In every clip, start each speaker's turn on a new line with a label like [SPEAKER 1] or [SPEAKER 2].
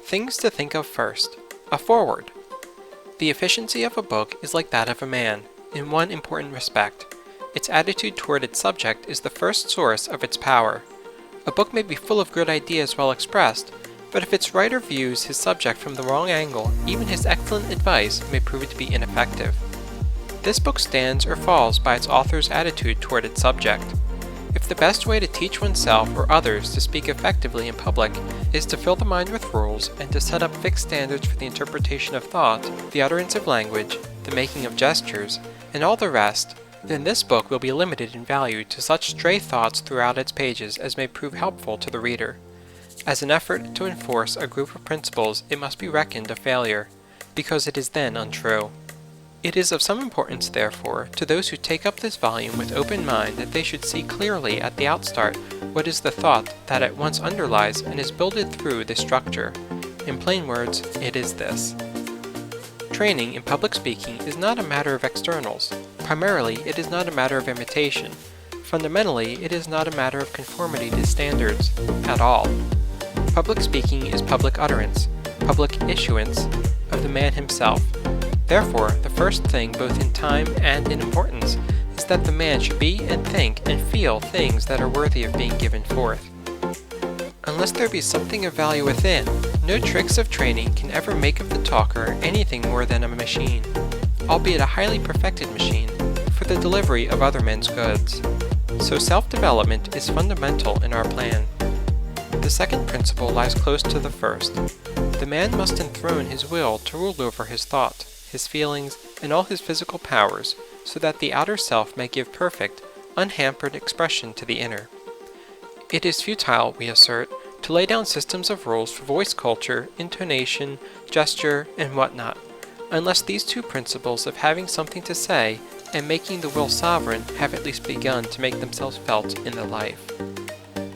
[SPEAKER 1] Things to think of first. A foreword. The efficiency of a book is like that of a man, in one important respect. Its attitude toward its subject is the first source of its power. A book may be full of good ideas well expressed, but if its writer views his subject from the wrong angle, even his excellent advice may prove to be ineffective. This book stands or falls by its author's attitude toward its subject. If the best way to teach oneself or others to speak effectively in public is to fill the mind with rules and to set up fixed standards for the interpretation of thought, the utterance of language, the making of gestures, and all the rest, then this book will be limited in value to such stray thoughts throughout its pages as may prove helpful to the reader. As an effort to enforce a group of principles, it must be reckoned a failure, because it is then untrue. It is of some importance, therefore, to those who take up this volume with open mind that they should see clearly at the outstart what is the thought that at once underlies and is builded through this structure. In plain words, it is this. Training in public speaking is not a matter of externals. Primarily, it is not a matter of imitation. Fundamentally, it is not a matter of conformity to standards at all. Public speaking is public utterance, public issuance of the man himself. Therefore, the first thing, both in time and in importance, is that the man should be and think and feel things that are worthy of being given forth. Unless there be something of value within, no tricks of training can ever make of the talker anything more than a machine, albeit a highly perfected machine, for the delivery of other men's goods. So self-development is fundamental in our plan. The second principle lies close to the first. The man must enthrone his will to rule over his thought, his feelings, and all his physical powers, so that the outer self may give perfect, unhampered expression to the inner. It is futile, we assert, to lay down systems of rules for voice culture, intonation, gesture, and whatnot, unless these two principles of having something to say and making the will sovereign have at least begun to make themselves felt in the life.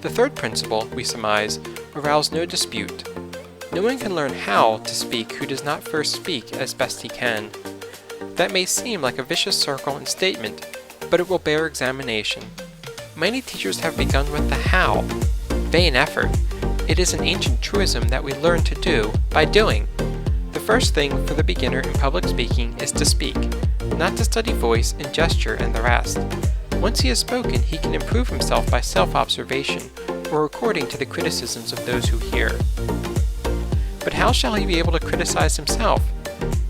[SPEAKER 1] The third principle, we surmise, arouse no dispute. No one can learn how to speak who does not first speak as best he can. That may seem like a vicious circle in statement, but it will bear examination. Many teachers have begun with the how. Vain effort. It is an ancient truism that we learn to do by doing. The first thing for the beginner in public speaking is to speak, not to study voice and gesture and the rest. Once he has spoken, he can improve himself by self-observation or according to the criticisms of those who hear. But how shall he be able to criticize himself?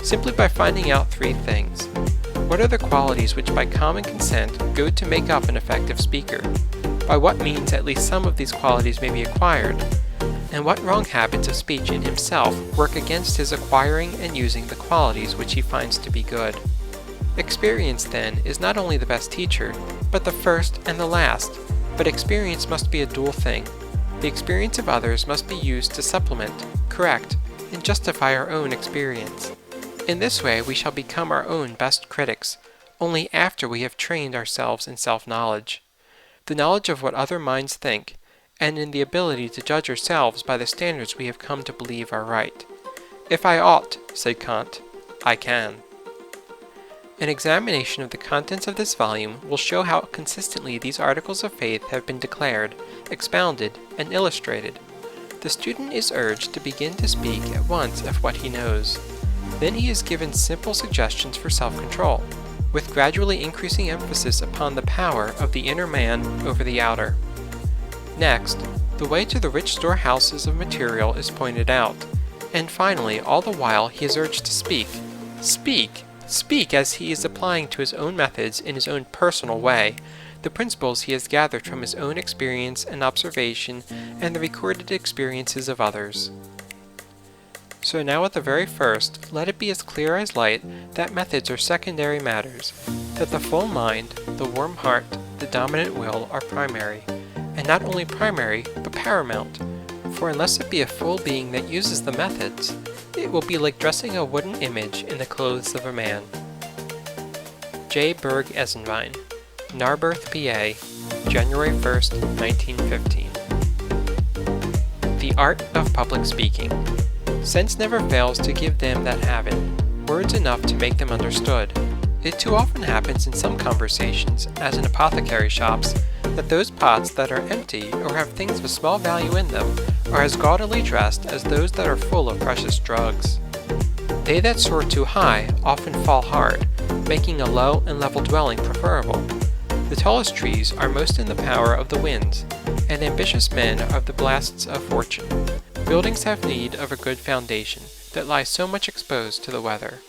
[SPEAKER 1] Simply by finding out three things. What are the qualities which by common consent go to make up an effective speaker? By what means at least some of these qualities may be acquired? And what wrong habits of speech in himself work against his acquiring and using the qualities which he finds to be good? Experience, then, is not only the best teacher, but the first and the last. But experience must be a dual thing. The experience of others must be used to supplement, correct, and justify our own experience. In this way we shall become our own best critics, only after we have trained ourselves in self-knowledge. The knowledge of what other minds think, and in the ability to judge ourselves by the standards we have come to believe are right. If I ought, said Kant, I can. An examination of the contents of this volume will show how consistently these articles of faith have been declared, expounded, and illustrated. The student is urged to begin to speak at once of what he knows. Then he is given simple suggestions for self-control, with gradually increasing emphasis upon the power of the inner man over the outer. Next, the way to the rich storehouses of material is pointed out, and finally, all the while he is urged to speak. Speak as he is applying to his own methods in his own personal way, the principles he has gathered from his own experience and observation and the recorded experiences of others. So now at the very first, let it be as clear as light that methods are secondary matters, that the full mind, the warm heart, the dominant will are primary, and not only primary, but paramount, for unless it be a full being that uses the methods, it will be like dressing a wooden image in the clothes of a man. J. Berg Esenwein, Narberth, PA, January 1st, 1915. The Art of Public Speaking. Sense never fails to give them that have it, words enough to make them understood. It too often happens in some conversations, as in apothecary shops, that those pots that are empty or have things of small value in them are as gaudily dressed as those that are full of precious drugs. They that soar too high often fall hard, making a low and level dwelling preferable. The tallest trees are most in the power of the winds, and ambitious men of the blasts of fortune. Buildings have need of a good foundation that lies so much exposed to the weather.